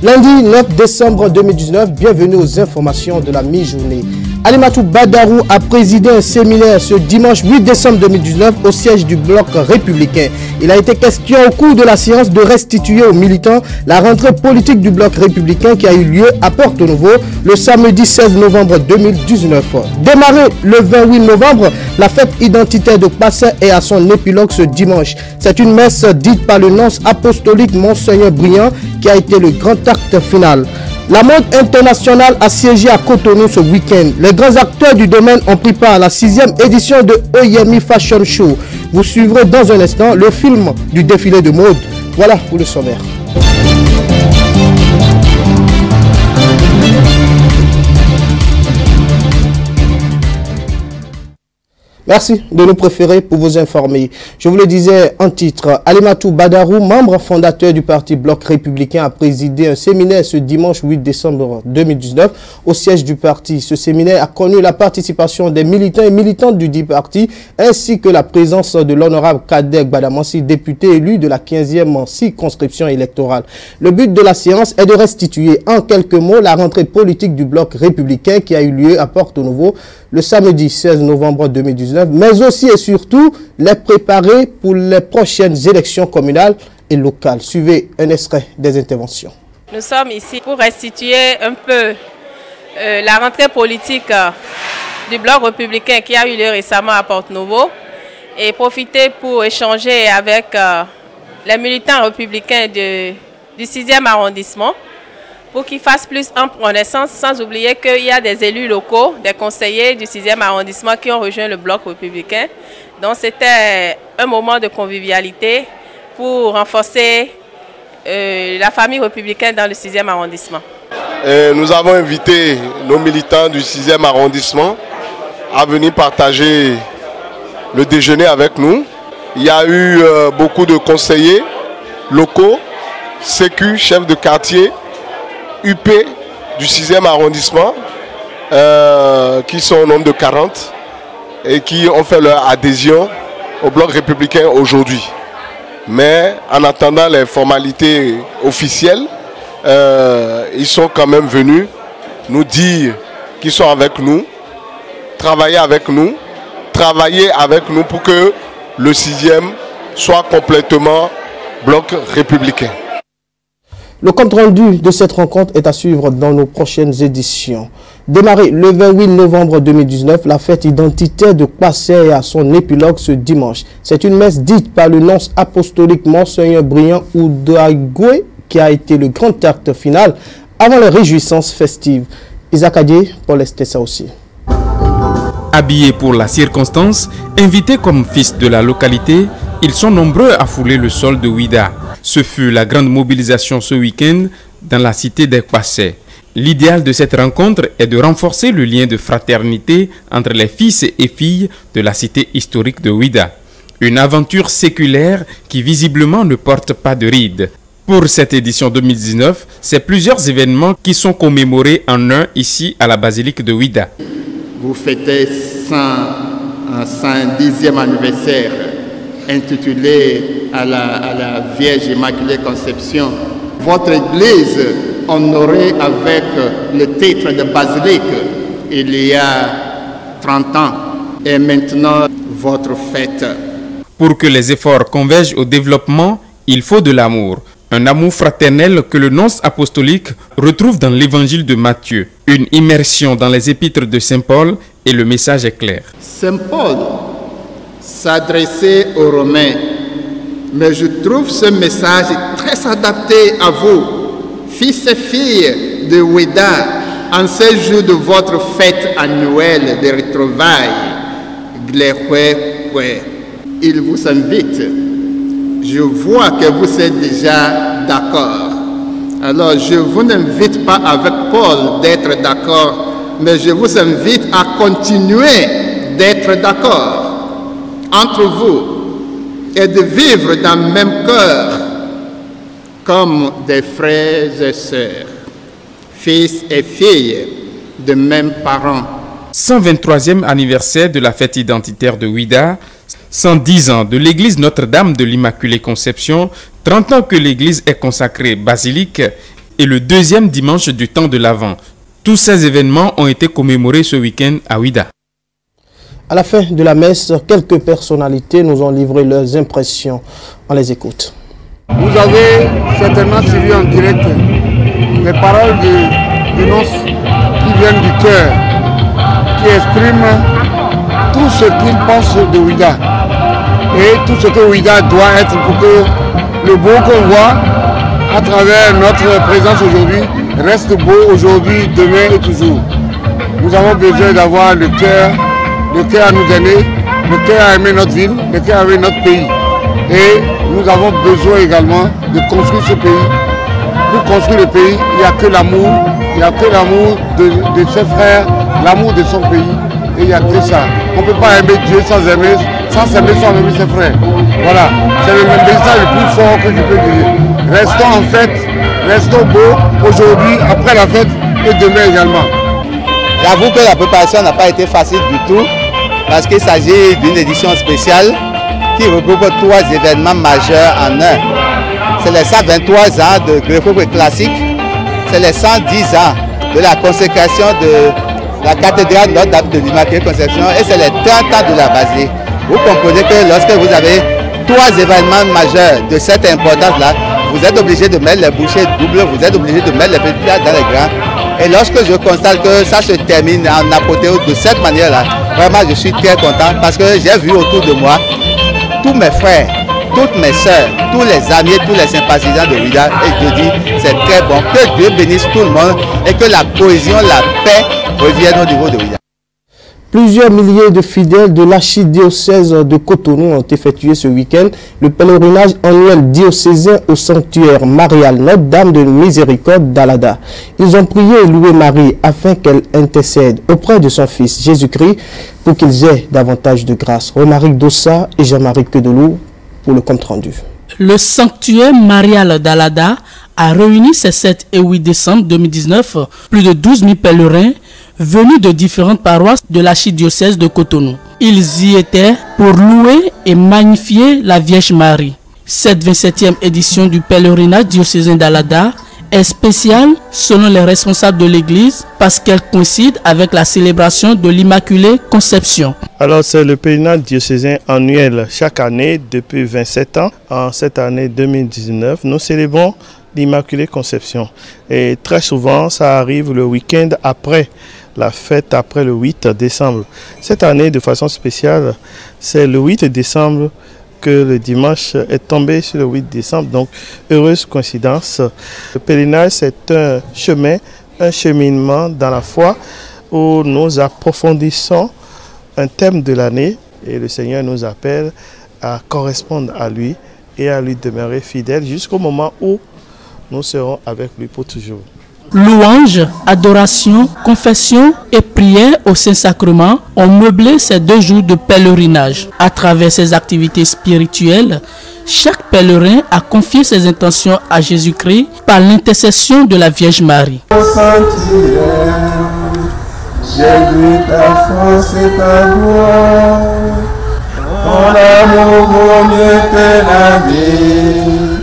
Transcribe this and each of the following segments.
Lundi 9 décembre 2019, bienvenue aux informations de la mi-journée. Alimatou Badarou a présidé un séminaire ce dimanche 8 décembre 2019 au siège du Bloc républicain. Il a été question au cours de la séance de restituer aux militants la rentrée politique du Bloc républicain qui a eu lieu à Porto-Novo le samedi 16 novembre 2019. Démarré le 28 novembre, la fête identitaire de Kpassé est à son épilogue ce dimanche. C'est une messe dite par le nonce apostolique Monseigneur Briand qui a été le grand acte final. La mode internationale a siégé à Cotonou ce week-end. Les grands acteurs du domaine ont pris part à la 6e édition de Oyemi Fashion Show. Vous suivrez dans un instant le film du défilé de mode. Voilà pour le sommaire. Merci de nous préférer pour vous informer. Je vous le disais en titre, Alimatou Badarou, membre fondateur du parti Bloc républicain, a présidé un séminaire ce dimanche 8 décembre 2019 au siège du parti. Ce séminaire a connu la participation des militants et militantes du dit parti, ainsi que la présence de l'honorable Kader Gbadamansi, député élu de la 15e circonscription électorale. Le but de la séance est de restituer en quelques mots la rentrée politique du Bloc républicain qui a eu lieu à Porto-Novo le samedi 16 novembre 2019, mais aussi et surtout les préparer pour les prochaines élections communales et locales. Suivez un extrait des interventions. Nous sommes ici pour restituer un peu la rentrée politique du Bloc républicain qui a eu lieu récemment à Porto-Novo et profiter pour échanger avec les militants républicains du 6e arrondissement pour qu'ils fassent plus ample connaissance, sans oublier qu'il y a des élus locaux, des conseillers du 6e arrondissement qui ont rejoint le Bloc républicain. Donc c'était un moment de convivialité pour renforcer la famille républicaine dans le 6e arrondissement. Nous avons invité nos militants du 6e arrondissement à venir partager le déjeuner avec nous. Il y a eu beaucoup de conseillers locaux, sécu, chefs de quartier, UP du 6e arrondissement qui sont au nombre de 40 et qui ont fait leur adhésion au Bloc républicain aujourd'hui. Mais en attendant les formalités officielles, ils sont quand même venus nous dire qu'ils sont avec nous, travailler avec nous pour que le 6e soit complètement Bloc républicain. Le compte-rendu de cette rencontre est à suivre dans nos prochaines éditions. Démarré le 28 novembre 2019, la fête identitaire de Kpassé est à son épilogue ce dimanche. C'est une messe dite par le nonce apostolique Monseigneur Briand Oudaigwe qui a été le grand acte final avant les réjouissances festives. Isaac Adié pour l'Estessa aussi. Habillés pour la circonstance, invités comme fils de la localité, ils sont nombreux à fouler le sol de Ouida. Ce fut la grande mobilisation ce week-end dans la cité des Kpassé. L'idéal de cette rencontre est de renforcer le lien de fraternité entre les fils et filles de la cité historique de Ouida. Une aventure séculaire qui visiblement ne porte pas de rides. Pour cette édition 2019, c'est plusieurs événements qui sont commémorés en un ici à la basilique de Ouida. Vous fêtez un 110e anniversaire intitulé à la Vierge Immaculée Conception. Votre église honorée avec le titre de basilique il y a 30 ans et maintenant votre fête. Pour que les efforts convergent au développement, il faut de l'amour. Un amour fraternel que le nonce apostolique retrouve dans l'évangile de Matthieu. Une immersion dans les épîtres de Saint Paul et le message est clair. Saint Paul s'adressait aux Romains, mais je trouve ce message très adapté à vous, fils et filles de Ouida, en ces jours de votre fête annuelle de retrouvailles. Il vous invite. Je vois que vous êtes déjà d'accord. Alors, je vous invite pas avec Paul d'être d'accord, mais je vous invite à continuer d'être d'accord entre vous et de vivre dans le même cœur comme des frères et sœurs, fils et filles de mêmes parents. 123e anniversaire de la fête identitaire de Ouida, 110 ans de l'église Notre-Dame de l'Immaculée Conception, 30 ans que l'église est consacrée basilique et le deuxième dimanche du temps de l'Avent. Tous ces événements ont été commémorés ce week-end à Ouida. À la fin de la messe, quelques personnalités nous ont livré leurs impressions. On les écoute. Vous avez certainement suivi en direct les paroles de Noce qui viennent du cœur, qui expriment tout ce qu'ils pensent de Ouida et tout ce que Ouida doit être pour que le beau qu'on voit à travers notre présence aujourd'hui reste beau aujourd'hui, demain et toujours. Nous avons besoin d'avoir le cœur à nous aimer, le cœur à aimer notre ville, le cœur à aimer notre pays. Et nous avons besoin également de construire ce pays. Pour construire le pays, il n'y a que l'amour, de ses frères, l'amour de son pays. Et il n'y a que ça. On ne peut pas aimer Dieu sans aimer ses frères. Voilà, c'est le message le plus fort que je peux dire. Restons beaux aujourd'hui, après la fête et demain également. J'avoue que la préparation n'a pas été facile du tout, parce qu'il s'agit d'une édition spéciale qui regroupe 3 événements majeurs en un. C'est les 123 ans de République classique, c'est les 110 ans de la consécration de la cathédrale Notre-Dame de l'Immaculée Conception et c'est les 30 ans de la basilique. Vous comprenez que lorsque vous avez 3 événements majeurs de cette importance-là, vous êtes obligé de mettre les bouchées doubles, vous êtes obligé de mettre les petits plats dans les grands. Et lorsque je constate que ça se termine en apothéose de cette manière-là, vraiment je suis très content parce que j'ai vu autour de moi tous mes frères, toutes mes soeurs, tous les amis, tous les sympathisants de Ouida. Et je dis, c'est très bon. Que Dieu bénisse tout le monde et que la cohésion, la paix reviennent au niveau de Ouida. Plusieurs milliers de fidèles de l'archidiocèse de Cotonou ont effectué ce week-end le pèlerinage annuel diocésain au sanctuaire marial Notre-Dame de Miséricorde d'Alada. Ils ont prié et loué Marie afin qu'elle intercède auprès de son Fils Jésus-Christ pour qu'ils aient davantage de grâce. Romaric Dossa et Jean-Marie Quedelou pour le compte-rendu. Le sanctuaire marial d'Alada a réuni ce 7 et 8 décembre 2019 plus de 12 000 pèlerins venus de différentes paroisses de l'archidiocèse de Cotonou. Ils y étaient pour louer et magnifier la Vierge Marie. Cette 27e édition du pèlerinage diocésain d'Alada est spéciale selon les responsables de l'église parce qu'elle coïncide avec la célébration de l'Immaculée Conception. Alors c'est le pèlerinage diocésain annuel chaque année depuis 27 ans. En cette année 2019, nous célébrons l'Immaculée Conception. Et très souvent, ça arrive le week-end après la fête, après le 8 décembre. Cette année, de façon spéciale, c'est le 8 décembre que le dimanche est tombé sur le 8 décembre. Donc, heureuse coïncidence. Le pèlerinage, c'est un chemin, un cheminement dans la foi où nous approfondissons un thème de l'année et le Seigneur nous appelle à correspondre à lui et à lui demeurer fidèle jusqu'au moment où nous serons avec lui pour toujours. Louange, adoration, confession et prière au Saint-Sacrement ont meublé ces 2 jours de pèlerinage. À travers ces activités spirituelles, chaque pèlerin a confié ses intentions à Jésus-Christ par l'intercession de la Vierge Marie. J'ai vu ta force et ta gloire, ton amour vaut mieux que la vie.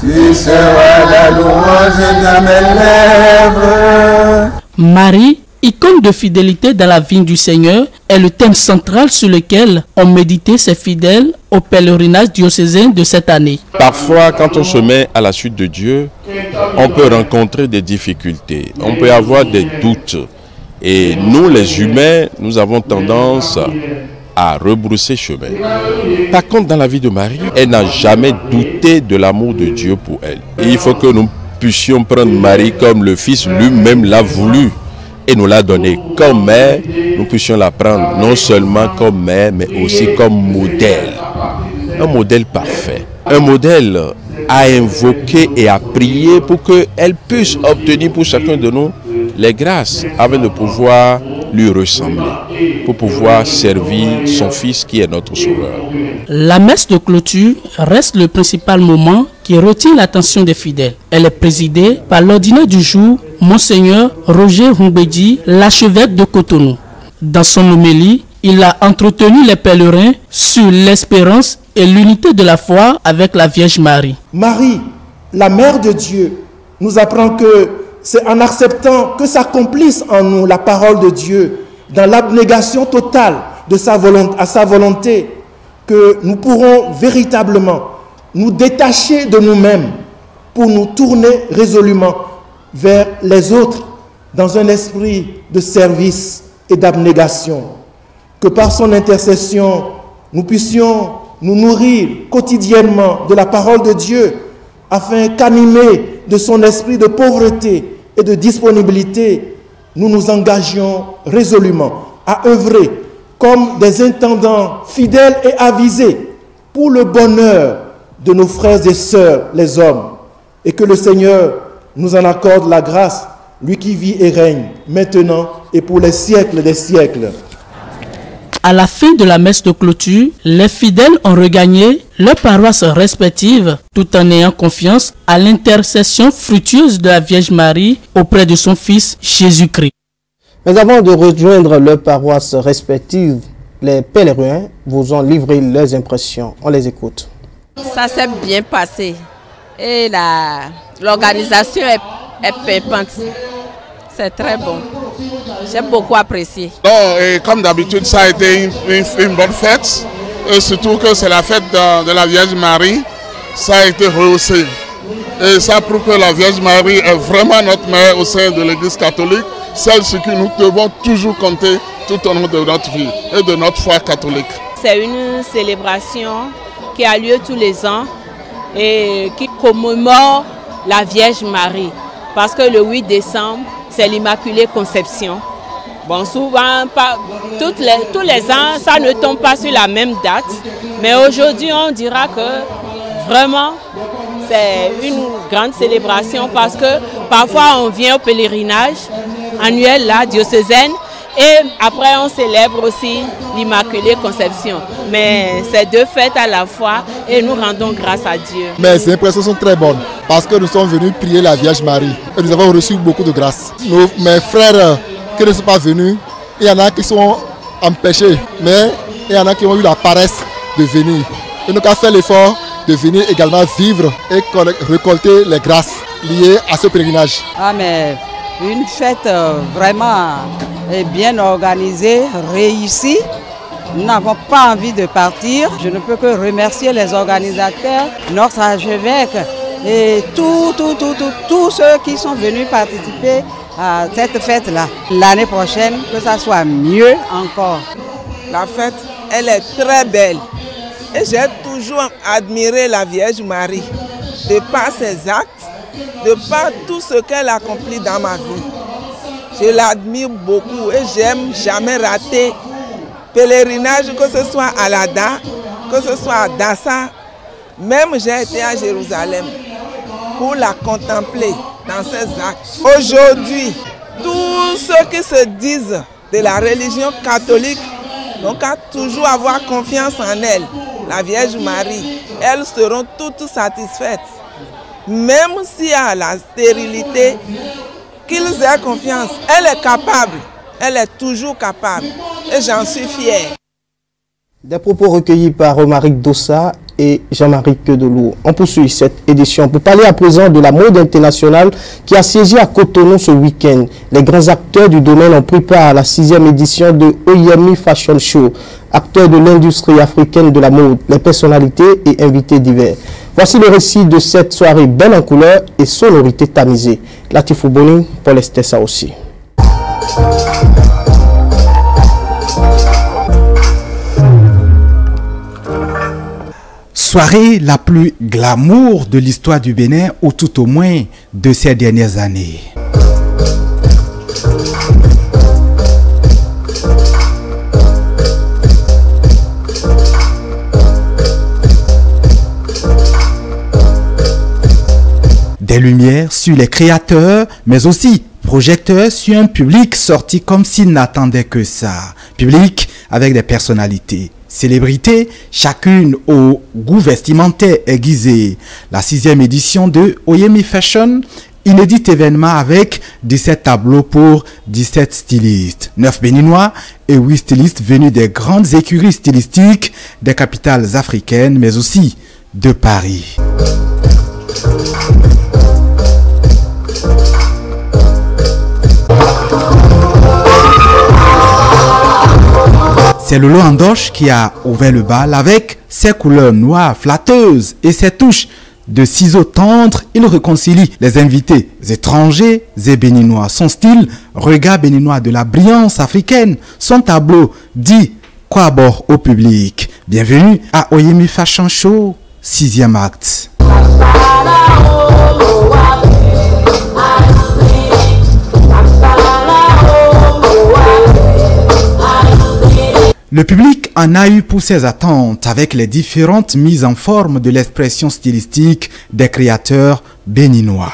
Tu seras la louange de mes lèvres. Marie, icône de fidélité dans la vie du Seigneur, est le thème central sur lequel ont médité ces fidèles au pèlerinage diocésain de cette année. Parfois, quand on se met à la suite de Dieu, on peut rencontrer des difficultés, on peut avoir des doutes. Et nous, les humains, nous avons tendance à rebrousser chemin. Par contre, dans la vie de Marie, elle n'a jamais douté de l'amour de Dieu pour elle. Et il faut que nous puissions prendre Marie comme le Fils lui-même l'a voulu et nous l'a donné comme mère. Nous puissions la prendre non seulement comme mère, mais aussi comme modèle. Un modèle parfait. Un modèle à invoquer et à prier pour qu'elle puisse obtenir pour chacun de nous les grâces afin de pouvoir lui ressembler, pour pouvoir servir son Fils qui est notre Sauveur. La messe de clôture reste le principal moment qui retient l'attention des fidèles. Elle est présidée par l'ordinaire du jour, Monseigneur Roger Humbedi, l'archevêque de Cotonou. Dans son homélie, il a entretenu les pèlerins sur l'espérance et l'unité de la foi avec la Vierge Marie. Marie, la Mère de Dieu, nous apprend que c'est en acceptant que s'accomplisse en nous la parole de Dieu, dans l'abnégation totale de à sa volonté, que nous pourrons véritablement nous détacher de nous-mêmes pour nous tourner résolument vers les autres dans un esprit de service et d'abnégation. Que par son intercession, nous puissions nous nourrir quotidiennement de la parole de Dieu, afin qu'animés de son esprit de pauvreté et de disponibilité, nous nous engagions résolument à œuvrer comme des intendants fidèles et avisés pour le bonheur de nos frères et sœurs, les hommes, et que le Seigneur nous en accorde la grâce, lui qui vit et règne, maintenant et pour les siècles des siècles. À la fin de la messe de clôture, les fidèles ont regagné leurs paroisses respectives tout en ayant confiance à l'intercession fructueuse de la Vierge Marie auprès de son Fils Jésus-Christ. Mais avant de rejoindre leurs paroisses respectives, les pèlerins vous ont livré leurs impressions. On les écoute. Ça s'est bien passé et l'organisation est pimpante. C'est très bon. J'ai beaucoup apprécié. Et comme d'habitude, ça a été une bonne fête. Et surtout que c'est la fête de la Vierge Marie. Ça a été rehaussé. Et ça prouve que la Vierge Marie est vraiment notre mère au sein de l'Église catholique. Celle sur qui nous devons toujours compter tout au long de notre vie et de notre foi catholique. C'est une célébration qui a lieu tous les ans et qui commémore la Vierge Marie. Parce que le 8 décembre, c'est l'Immaculée Conception. Bon, souvent, tous les ans, ça ne tombe pas sur la même date. Mais aujourd'hui, on dira que vraiment, c'est une grande célébration parce que parfois, on vient au pèlerinage annuel, là, diocésaine, et après, on célèbre aussi l'Immaculée Conception. Mais c'est deux fêtes à la fois et nous rendons grâce à Dieu. Mais ces impressions sont très bonnes parce que nous sommes venus prier la Vierge Marie et nous avons reçu beaucoup de grâce. Mes frères qui ne sont pas venus, il y en a qui sont empêchés, mais il y en a qui ont eu la paresse de venir. Et nous avons fait l'effort de venir également vivre et récolter les grâces liées à ce pèlerinage. Ah mais une fête vraiment bien organisée, réussie. Nous n'avons pas envie de partir. Je ne peux que remercier les organisateurs, notre archevêque et tous ceux qui sont venus participer à cette fête-là. L'année prochaine, que ça soit mieux encore. La fête, elle est très belle. Et j'ai toujours admiré la Vierge Marie, de par ses actes, de par tout ce qu'elle accomplit dans ma vie. Je l'admire beaucoup et j'aime jamais rater pèlerinage, que ce soit à Lada, que ce soit à Dassa. Même j'ai été à Jérusalem pour la contempler dans ses actes. Aujourd'hui, tous ceux qui se disent de la religion catholique n'ont qu'à toujours avoir confiance en elle, la Vierge Marie. Elles seront toutes satisfaites. Même s'il y a la stérilité, qu'ils aient confiance. Elle est capable. Elle est toujours capable. Et j'en suis fière. Des propos recueillis par Romaric Dossa et Jean-Marie Quedelou. On poursuit cette édition pour parler à présent de la mode internationale qui a siégé à Cotonou ce week-end. Les grands acteurs du domaine ont pris part à la 6e édition de Oyemi Fashion Show. Acteurs de l'industrie africaine de la mode, les personnalités et invités divers. Voici le récit de cette soirée belle en couleur et sonorité tamisée. Latifou Boni, Paul Estessa aussi. Soirée la plus glamour de l'histoire du Bénin, ou tout au moins de ces dernières années. Des lumières sur les créateurs, mais aussi projecteurs sur un public sorti comme s'il n'attendait que ça. Public avec des personnalités. Célébrités, chacune au goût vestimentaire aiguisé. La 6e édition de Oyemi Fashion, inédit événement avec 17 tableaux pour 17 stylistes. 9 béninois et 8 stylistes venus des grandes écuries stylistiques des capitales africaines, mais aussi de Paris. C'est Lolo Andoche qui a ouvert le bal avec ses couleurs noires flatteuses et ses touches de ciseaux tendres. Il réconcilie les invités étrangers et béninois. Son style, regard béninois de la brillance africaine. Son tableau dit quoi abord au public. Bienvenue à Oyemi Fashion Show, 6e acte. Le public en a eu pour ses attentes avec les différentes mises en forme de l'expression stylistique des créateurs béninois.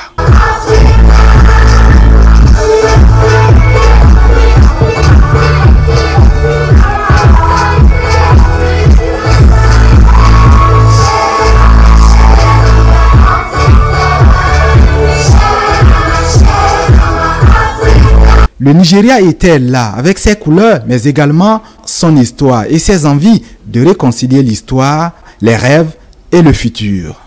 Le Nigeria était là avec ses couleurs, mais également son histoire et ses envies de réconcilier l'histoire, les rêves et le futur.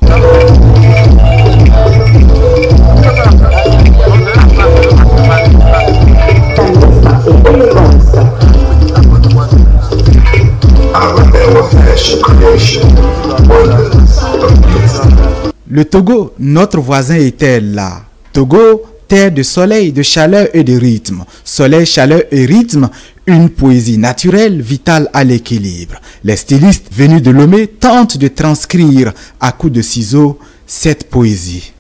Le Togo, notre voisin, était là. Togo, terre de soleil, de chaleur et de rythme. Soleil, chaleur et rythme, une poésie naturelle, vitale à l'équilibre. Les stylistes venus de Lomé tentent de transcrire à coups de ciseaux cette poésie.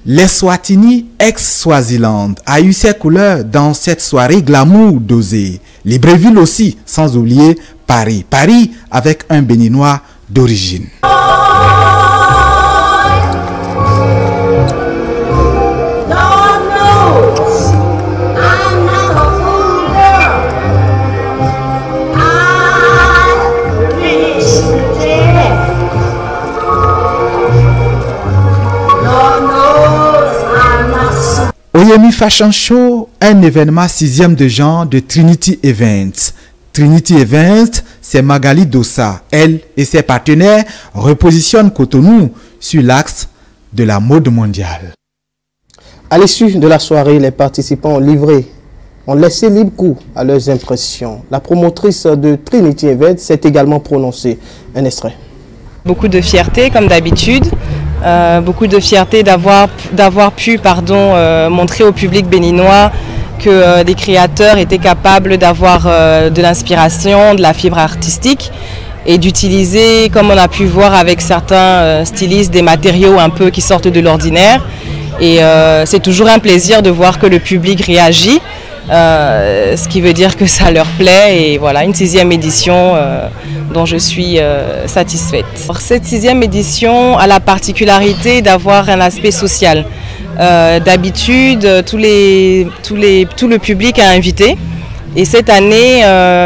Les Swatini, ex-Swaziland, a eu ses couleurs dans cette soirée glamour dosée. Libreville aussi, sans oublier Paris. Paris avec un béninois d'origine. Oyemi Fashion Show, un événement 6e de genre de Trinity Events. Trinity Events, c'est Magali Dossa. Elle et ses partenaires repositionnent Cotonou sur l'axe de la mode mondiale. À l'issue de la soirée, les participants ont laissé libre cours à leurs impressions. La promotrice de Trinity Events s'est également prononcée. Un extrait. Beaucoup de fierté, comme d'habitude. Beaucoup de fierté d'avoir pu montrer au public béninois que des créateurs étaient capables d'avoir de l'inspiration, de la fibre artistique et d'utiliser, comme on a pu voir avec certains stylistes, des matériaux un peu qui sortent de l'ordinaire. Et c'est toujours un plaisir de voir que le public réagit, ce qui veut dire que ça leur plaît. Et voilà, une 6e édition dont je suis satisfaite. Alors, cette 6e édition a la particularité d'avoir un aspect social. D'habitude, tout le public est invité. Et cette année,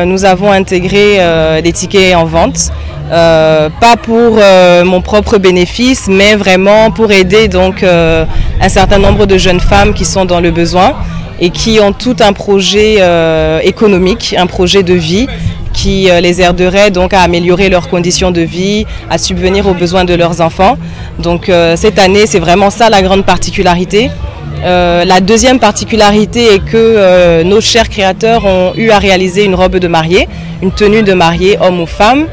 nous avons intégré des tickets en vente. Pas pour mon propre bénéfice, mais vraiment pour aider donc un certain nombre de jeunes femmes qui sont dans le besoin et qui ont tout un projet économique, un projet de vie qui les aiderait donc à améliorer leurs conditions de vie, à subvenir aux besoins de leurs enfants. Donc cette année, c'est vraiment ça la grande particularité. La deuxième particularité est que nos chers créateurs ont eu à réaliser une robe de mariée, une tenue de mariée, homme ou femme,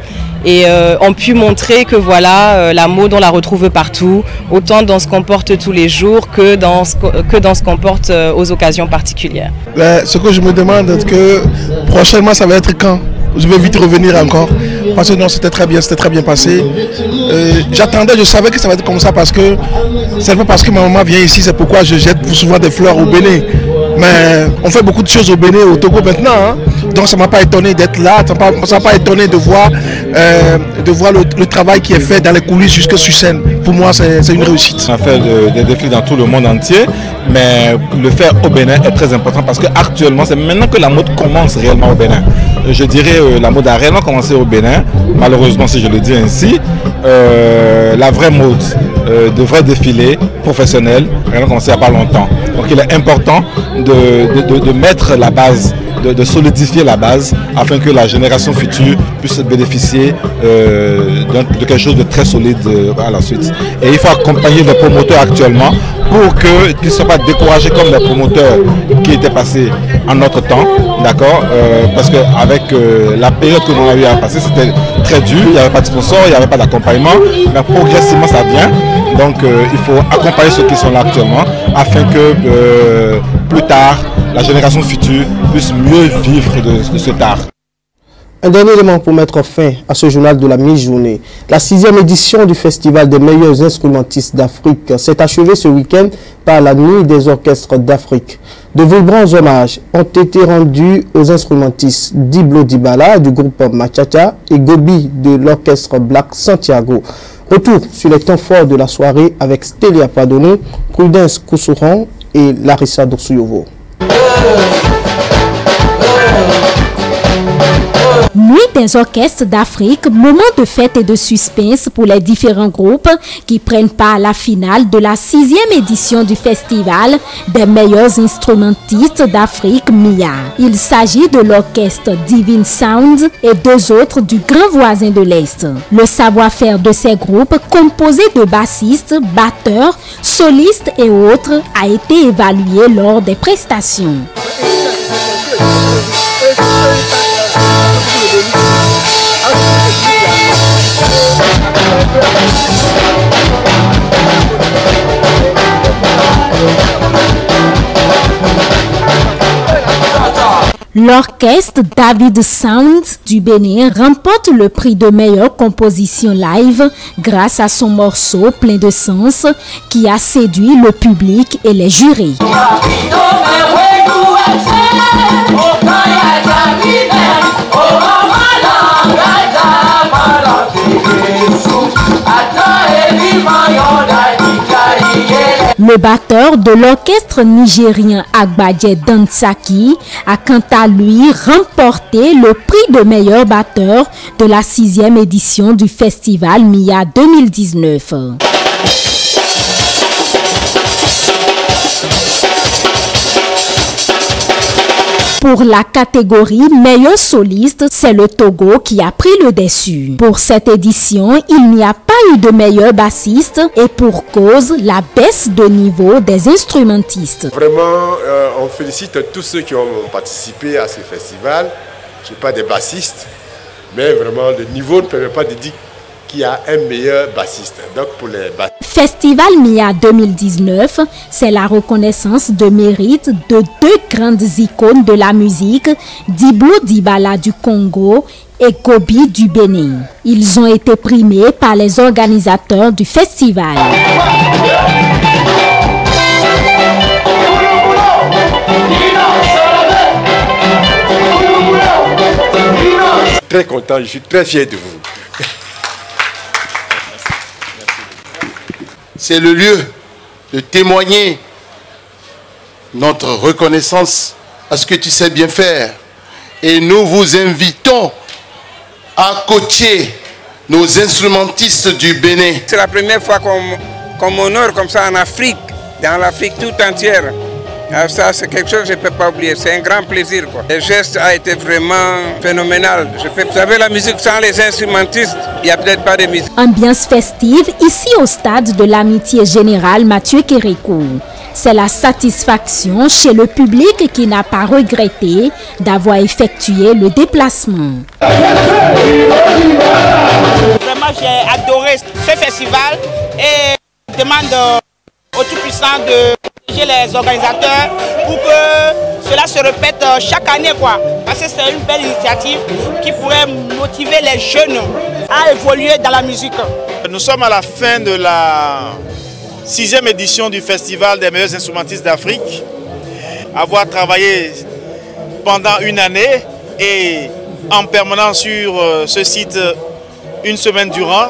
et ont pu montrer que voilà, la mode on la retrouve partout, autant dans ce qu'on porte tous les jours que dans ce qu'on porte aux occasions particulières. Ce que je me demande, c'est que prochainement ça va être quand? Je vais vite revenir encore, parce que non, c'était très bien passé. J'attendais, je savais que ça va être comme ça, parce que c'est pas parce que ma maman vient ici, c'est pourquoi je jette souvent des fleurs au Bénin. Mais on fait beaucoup de choses au Bénin, au Togo maintenant, hein. Donc ça ne m'a pas étonné d'être là, ça ne m'a pas étonné de voir le travail qui est fait dans les coulisses jusque sur scène. Pour moi, c'est une réussite. On a fait des défilés dans tout le monde entier, mais le faire au Bénin est très important parce qu'actuellement, c'est maintenant que la mode commence réellement au Bénin. Je dirais la mode a réellement commencé au Bénin, malheureusement si je le dis ainsi. La vraie mode, de vrais défilés professionnels, a réellement commencé il n'y a pas longtemps. Donc il est important de mettre la base de solidifier la base afin que la génération future puisse bénéficier de quelque chose de très solide à la suite. Et il faut accompagner les promoteurs actuellement pour qu'ils ne soient pas découragés comme les promoteurs qui étaient passés en notre temps, d'accord, parce qu'avec la période que l'on a eu à passer, c'était très dur, il n'y avait pas de sponsor, il n'y avait pas d'accompagnement, mais progressivement ça vient. Donc il faut accompagner ceux qui sont là actuellement afin que plus tard, la génération future puisse mieux vivre de cet art. Un dernier élément pour mettre fin à ce journal de la mi-journée. La 6e édition du Festival des meilleurs instrumentistes d'Afrique s'est achevée ce week-end par la Nuit des orchestres d'Afrique. De vibrants hommages ont été rendus aux instrumentistes Diblo Dibala du groupe Machacha et Gobi de l'orchestre Black Santiago. Retour sur les temps forts de la soirée avec Stélia Padono, Prudence Koussouran et Larissa Dorsouyovo. Nuit des orchestres d'Afrique, moment de fête et de suspense pour les différents groupes qui prennent part à la finale de la 6e édition du Festival des meilleurs instrumentistes d'Afrique MIA. Il s'agit de l'orchestre Divine Sound et 2 autres du grand voisin de l'Est. Le savoir-faire de ces groupes, composé de bassistes, batteurs, solistes et autres, a été évalué lors des prestations. L'orchestre David Sound du Bénin remporte le prix de meilleure composition live grâce à son morceau plein de sens qui a séduit le public et les jurés. Le batteur de l'orchestre nigérien Agbadje Dansaki a quant à lui remporté le prix de meilleur batteur de la 6e édition du Festival MIA 2019. Pour la catégorie meilleur soliste, c'est le Togo qui a pris le dessus. Pour cette édition, il n'y a pas eu de meilleur bassiste et pour cause, la baisse de niveau des instrumentistes. Vraiment, on félicite tous ceux qui ont participé à ce festival. Je ne suis pas des bassistes, mais vraiment le niveau ne permet pas de dire qu'il y a un meilleur bassiste. Donc pour les bassistes. Festival MIA 2019, c'est la reconnaissance de mérite de 2 grandes icônes de la musique, Diblo Dibala du Congo et Gobi du Bénin. Ils ont été primés par les organisateurs du festival. Très content, je suis très fier de vous. C'est le lieu de témoigner notre reconnaissance à ce que tu sais bien faire. Et nous vous invitons à coacher nos instrumentistes du Bénin. C'est la première fois qu'on m'honore comme ça en Afrique, dans l'Afrique tout entière. Alors ça, c'est quelque chose que je ne peux pas oublier. C'est un grand plaisir, quoi. Le geste a été vraiment phénoménal. Vous savez, la musique sans les instrumentistes, il n'y a peut-être pas de musique. Ambiance festive ici au stade de l'Amitié Générale Mathieu Kérékou. C'est la satisfaction chez le public qui n'a pas regretté d'avoir effectué le déplacement. Vraiment, j'ai adoré ce festival et je demande au Tout-Puissant de les organisateurs pour que cela se répète chaque année, quoi. Parce que c'est une belle initiative qui pourrait motiver les jeunes à évoluer dans la musique. Nous sommes à la fin de la 6e édition du Festival des meilleurs instrumentistes d'Afrique. Avoir travaillé pendant une année et en permanence sur ce site une semaine durant,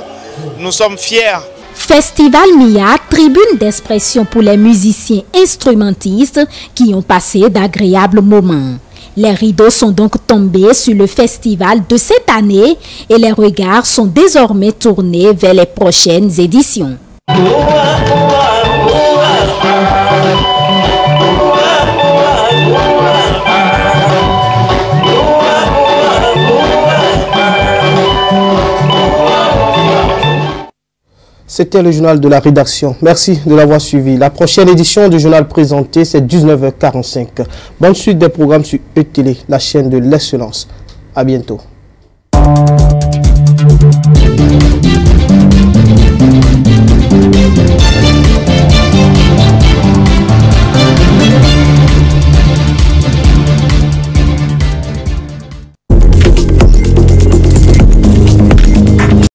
nous sommes fiers. Festival MIA, tribune d'expression pour les musiciens instrumentistes qui ont passé d'agréables moments. Les rideaux sont donc tombés sur le festival de cette année et les regards sont désormais tournés vers les prochaines éditions. C'était le journal de la rédaction. Merci de l'avoir suivi. La prochaine édition du journal présenté, c'est 19h45. Bonne suite des programmes sur E-Télé, la chaîne de l'excellence. À bientôt.